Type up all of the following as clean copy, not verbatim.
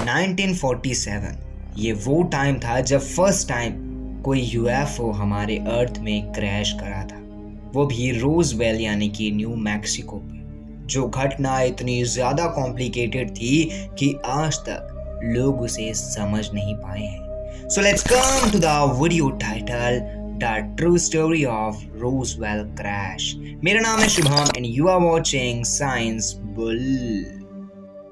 1947 ये वो टाइम था जब फर्स्ट टाइम कोई यूएफओ हमारे अर्थ में क्रैश करा था, वो भी रोजवेल यानी कि न्यू मैक्सिको पे। जो घटना इतनी ज़्यादा कॉम्प्लिकेटेड थी कि आज तक लोग उसे समझ नहीं पाए हैं। So let's come to the video title the true story of Roswell crash. मेरा नाम है Shubham and you are watching science bull.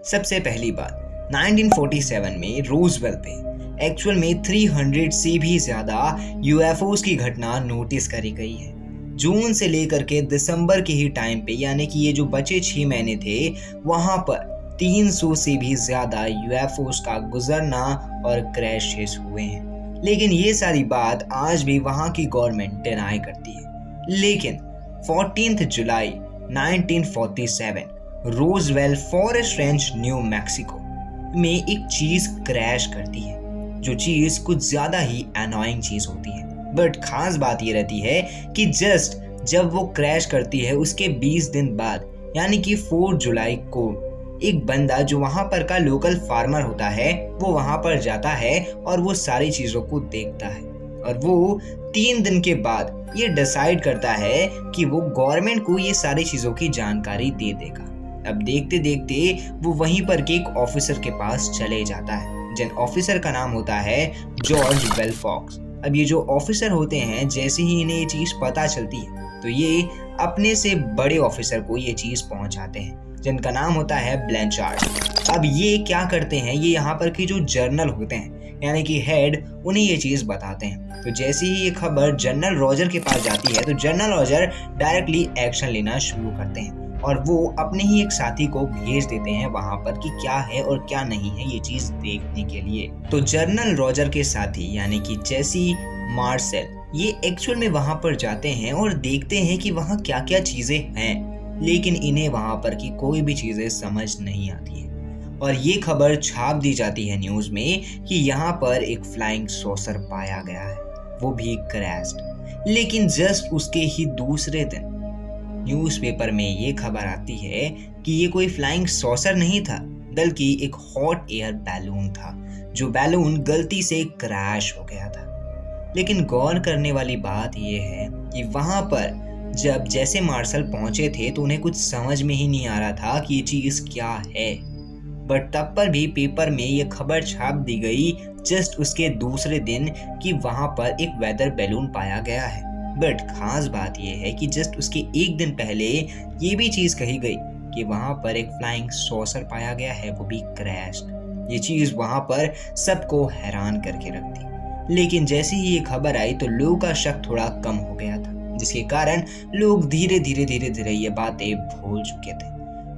सबसे पहली बात, 1947 में रोजवेल पे एक्चुअल में 300 से भी ज़्यादा यूएफओस की घटना नोटिस करी गई है। जून से लेकर के दिसंबर के ही टाइम पे, यानी कि ये जो बचे 6 महीने थे, वहाँ पर 300 से भी ज़्यादा यूएफओस का गुजरना और क्रैशेस हुए हैं। लेकिन ये सारी बात आज भी वहाँ की गवर्नमेंट डिनाई करती है। लेकिन 14 जुलाई 1947 Roswell forest range New Mexico में एक चीज क्रैश करती है, जो चीज कुछ ज्यादा ही अनोइंग चीज होती है। बट खास बात ये रहती है कि जस्ट जब वो क्रैश करती है उसके 20 दिन बाद, यानी कि 4 जुलाई को, एक बंदा जो वहां पर का लोकल फार्मर होता है वो वहां पर जाता है और वो सारी चीजों को देखता है। और वो 3 दिन के बाद ये डिसाइड करता है कि वो गवर्नमेंट को ये सारी चीजों की जानकारी दे देगा। अब देखते देखते वो वहीं पर के एक ऑफिसर के पास चले जाता है, जिन ऑफिसर का नाम होता है जॉर्ज वेलफॉक्स। अब ये जो ऑफिसर होते हैं, जैसे ही इन्हें ये चीज पता चलती है तो ये अपने से बड़े ऑफिसर को ये चीज पहुंचाते हैं, जिनका नाम होता है ब्लैंचार्ड। अब ये क्या करते हैं, ये यहाँ पर के जो जर्नल होते हैं यानी कि हेड, उन्हें ये चीज बताते हैं। तो जैसे ही ये खबर जनरल रॉजर के पास जाती है तो जनरल रॉजर डायरेक्टली एक्शन लेना शुरू करते हैं और वो अपने ही एक साथी को भेज देते हैं वहां पर कि क्या है और क्या नहीं है ये चीज देखने के लिए। तो जनरल रॉजर के साथी यानी कि जेसी मार्शल ये एक्चुअल में वहां पर जाते हैं और देखते हैं कि वहां क्या क्या चीजें हैं, लेकिन इन्हें वहां पर की कोई भी चीजें समझ नहीं आती है। और ये खबर छाप दी जाती है न्यूज में कि यहाँ पर एक फ्लाइंग सॉसर पाया गया है, वो भी क्रैश्ड। लेकिन जस्ट उसके ही दूसरे दिन न्यूज़पेपर में ये खबर आती है कि ये कोई फ्लाइंग सॉसर नहीं था, बल्कि एक हॉट एयर बैलून था, जो बैलून गलती से क्रैश हो गया था। लेकिन गौर करने वाली बात ये है कि वहां पर जब जैसे मार्शल पहुंचे थे तो उन्हें कुछ समझ में ही नहीं आ रहा था कि ये चीज क्या है। बट तब पर भी पेपर में ये खबर छाप दी गई जस्ट उसके दूसरे दिन कि वहां पर एक वेदर बैलून पाया गया है। बट खास बात यह है कि जस्ट उसके एक दिन पहले ये भी चीज कही गई कि वहां पर एक फ्लाइंग सॉसर पाया गया है, वो भी क्रैश्ड। ये चीज वहां पर सबको हैरान करके रख दी। लेकिन जैसे ही ये खबर आई तो लोगों का शक थोड़ा कम हो गया था, जिसके कारण लोग धीरे धीरे ये बातें भूल चुके थे।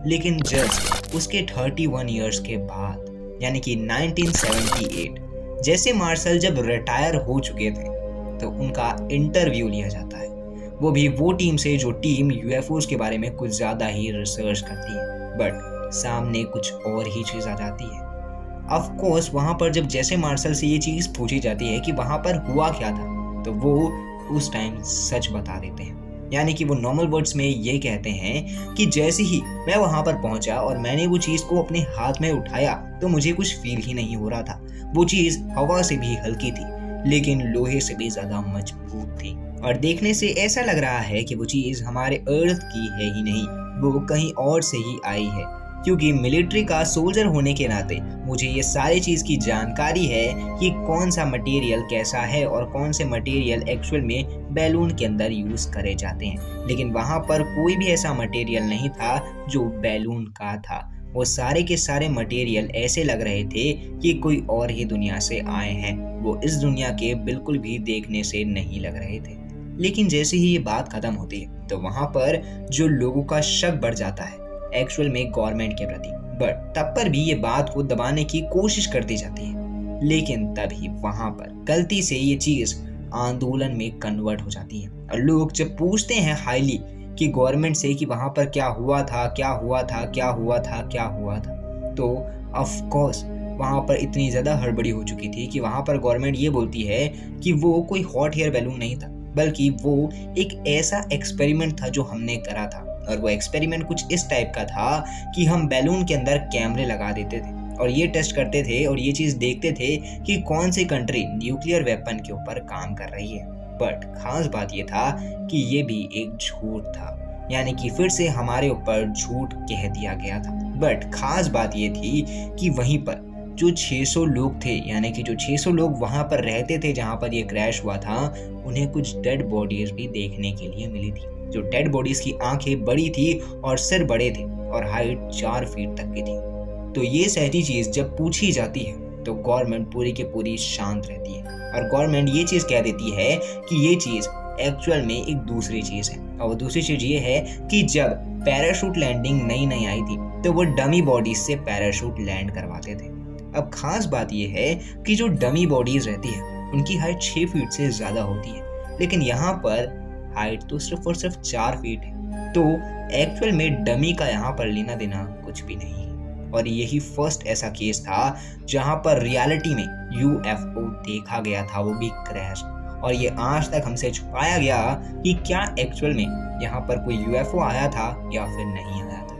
लेकिन जस्ट उसके 31 ईयर्स के बाद, यानी कि 1978, जैसे मार्शल जब रिटायर हो चुके थे तो उनका इंटरव्यू लिया जाता है, वो भी वो टीम से जो टीम यूएफओस के बारे में कुछ ज़्यादा ही रिसर्च करती है। बट सामने कुछ और ही चीज़ आ जाती है। ऑफ कोर्स वहाँ पर जब जैसे मार्शल से ये चीज़ पूछी जाती है कि वहाँ पर हुआ क्या था, तो वो उस टाइम सच बता देते हैं। यानी कि वो नॉर्मल वर्ड्स में ये कहते हैं कि जैसे ही मैं वहाँ पर पहुँचा और मैंने वो चीज़ को अपने हाथ में उठाया तो मुझे कुछ फील ही नहीं हो रहा था। वो चीज़ हवा से भी हल्की थी, लेकिन लोहे से भी ज्यादा मजबूत थी, और देखने से ऐसा लग रहा है कि वो चीज हमारे अर्थ की है ही नहीं, वो कहीं और से ही आई है। क्योंकि मिलिट्री का सोल्जर होने के नाते मुझे ये सारी चीज की जानकारी है कि कौन सा मटेरियल कैसा है और कौन से मटेरियल एक्चुअल में बैलून के अंदर यूज करे जाते हैं। लेकिन वहां पर कोई भी ऐसा मटेरियल नहीं था जो बैलून का था। वो सारे के सारे मटेरियल ऐसे लग रहे थे कि कोई और ही दुनिया से आए हैं, वो इस दुनिया के बिल्कुल भी देखने से नहीं लग रहे थे। लेकिन जैसे ही ये बात खत्म होती है तो वहां पर जो लोगों का शक बढ़ जाता है एक्चुअल में गवर्नमेंट के प्रति, बट तब पर भी ये बात को दबाने की कोशिश करती जाती है। लेकिन तभी वहां पर गलती से ये चीज आंदोलन में कन्वर्ट हो जाती है और लोग जब पूछते हैं हाईली कि गवर्नमेंट से कि वहां पर क्या हुआ था, तो ऑफ कोर्स वहां पर इतनी ज्यादा हड़बड़ी हो चुकी थी कि वहां पर गवर्नमेंट ये बोलती है कि वो कोई हॉट एयर बैलून नहीं था, बल्कि वो एक ऐसा एक्सपेरिमेंट था जो हमने करा था। और वो एक्सपेरिमेंट कुछ इस टाइप का था कि हम बैलून के अंदर कैमरे लगा देते थे और ये टेस्ट करते थे और ये चीज़ देखते थे कि कौन सी कंट्री न्यूक्लियर वेपन के ऊपर काम कर रही है। बट खास बात ये था कि ये भी एक झूठ था, यानी कि फिर से हमारे ऊपर झूठ कह दिया गया था। बट खास बात ये थी कि वहीं पर जो 600 लोग थे, यानी कि जो 600 लोग वहाँ पर रहते थे जहाँ पर ये क्रैश हुआ था, उन्हें कुछ डेड बॉडीज भी देखने के लिए मिली थी। जो डेड बॉडीज की आंखें बड़ी थी और सिर बड़े थे और हाइट 4 फीट तक की थी। तो ये सारी चीज़ जब पूछी जाती है तो गवर्नमेंट पूरी की पूरी शांत रहती है और गवर्नमेंट ये चीज़ कह देती है कि ये चीज़ एक्चुअल में एक दूसरी चीज़ है। और वो दूसरी चीज़ ये है कि जब पैराशूट लैंडिंग नई नई आई थी तो वो डमी बॉडीज से पैराशूट लैंड करवाते थे। अब खास बात ये है कि जो डमी बॉडीज रहती है उनकी हाइट 6 फीट से ज़्यादा होती है, लेकिन यहाँ पर हाइट तो सिर्फ और सिर्फ 4 फीट है। तो एक्चुअल में डमी का यहाँ पर लेना देना कुछ भी नहीं है। और यही फर्स्ट ऐसा केस था जहाँ पर रियलिटी में यूएफओ देखा गया था, वो भी क्रैश। और ये आज तक हमसे छुपाया गया कि क्या एक्चुअल में यहाँ पर कोई यूएफओ आया था या फिर नहीं आया था।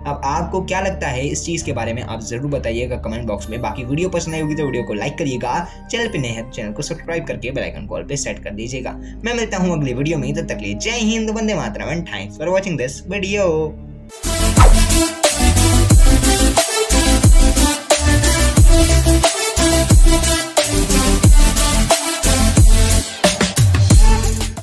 अब आपको क्या लगता है इस चीज़ के बारे में, आप ज़रूर बताइएगा कमेंट बॉक्स में। बाकी वीडियो पसंद आई होगी तो वीडियो को लाइक करिएगा, चैनल पे नए हैं तो चैनल को सब्सक्राइब करके बेल आइकन कॉल पे सेट कर दीजिएगा। मैं मिलता हूँ अगली वीडियो में, तब तक के लिए जय हिंद, वंदे मातरम and thanks for watching this video.